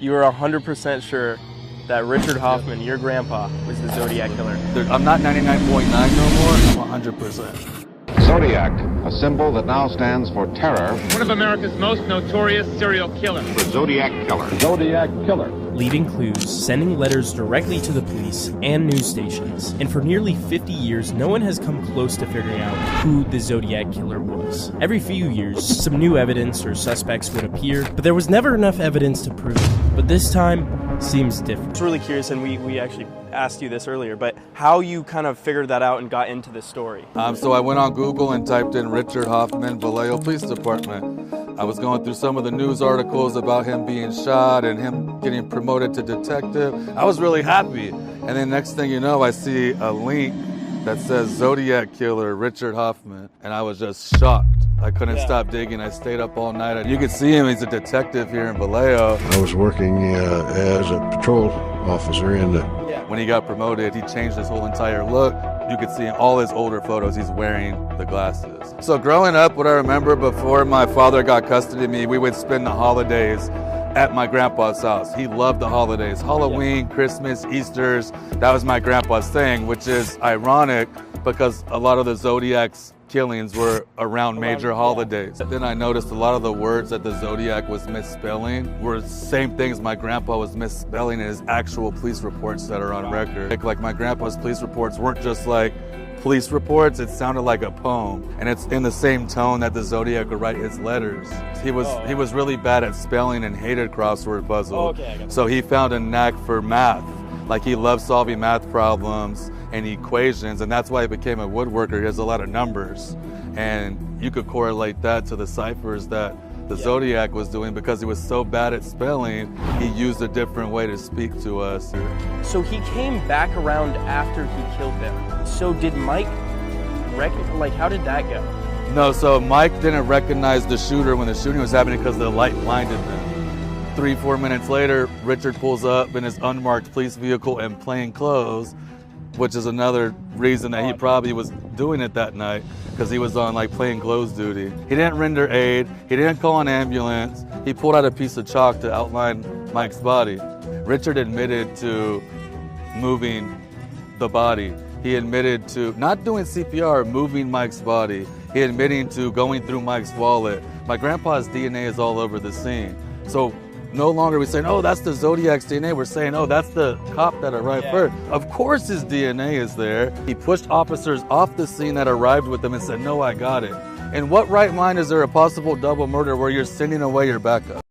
You were 100% sure that Richard Hoffman, your grandpa, was the Zodiac Killer. I'm not 99.9 no more, I'm 100%. Zodiac, a symbol that now stands for terror. One of America's most notorious serial killers. The Zodiac Killer. Zodiac Killer. Leaving clues, sending letters directly to the police and news stations. And for nearly 50 years, no one has come close to figuring out who the Zodiac Killer was. Every few years, some new evidence or suspects would appear, but there was never enough evidence to prove it. But this time seems different. I was really curious, and we actually asked you this earlier, but how you kind of figured that out and got into this story. So I went on Google and typed in Richard Hoffman, Vallejo Police Department. I was going through some of the news articles about him being shot and him getting promoted to detective. I was really happy. And then next thing you know, I see a link that says Zodiac Killer, Richard Hoffman. And I was just shocked. I couldn't stop digging. I stayed up all night. And you could see him, he's a detective here in Vallejo. I was working as a patrol officer in the... When he got promoted, he changed his whole entire look. You could see in all his older photos, he's wearing the glasses. So growing up, what I remember before my father got custody of me, we would spend the holidays at my grandpa's house. He loved the holidays, Halloween, Christmas, Easters. That was my grandpa's thing, which is ironic because a lot of the Zodiac's killings were around major holidays. Then I noticed a lot of the words that the Zodiac was misspelling were the same things my grandpa was misspelling in his actual police reports that are on record. Like my grandpa's police reports weren't just like police reports, it sounded like a poem. And it's in the same tone that the Zodiac would write his letters. He was really bad at spelling and hated crossword puzzles. So he found a knack for math. Like he loved solving math problems and equations, and that's why he became a woodworker. He has a lot of numbers. And you could correlate that to the ciphers that the Zodiac was doing because he was so bad at spelling, he used a different way to speak to us. So he came back around after he killed them. So did Mike how did that go? No, so Mike didn't recognize the shooter when the shooting was happening because the light blinded them. 3-4 minutes later, Richard pulls up in his unmarked police vehicle in plain clothes, which is another reason that he probably was doing it that night, because he was on like plain clothes duty. He didn't render aid, he didn't call an ambulance, he pulled out a piece of chalk to outline Mike's body. Richard admitted to moving the body. He admitted to not doing CPR, moving Mike's body. He admitting to going through Mike's wallet. My grandpa's DNA is all over the scene. So no longer are we saying, oh, that's the Zodiac's DNA. We're saying, oh, that's the cop that arrived first. Of course his DNA is there. He pushed officers off the scene that arrived with him and said, no, I got it. In what right mind is there a possible double murder where you're sending away your backup?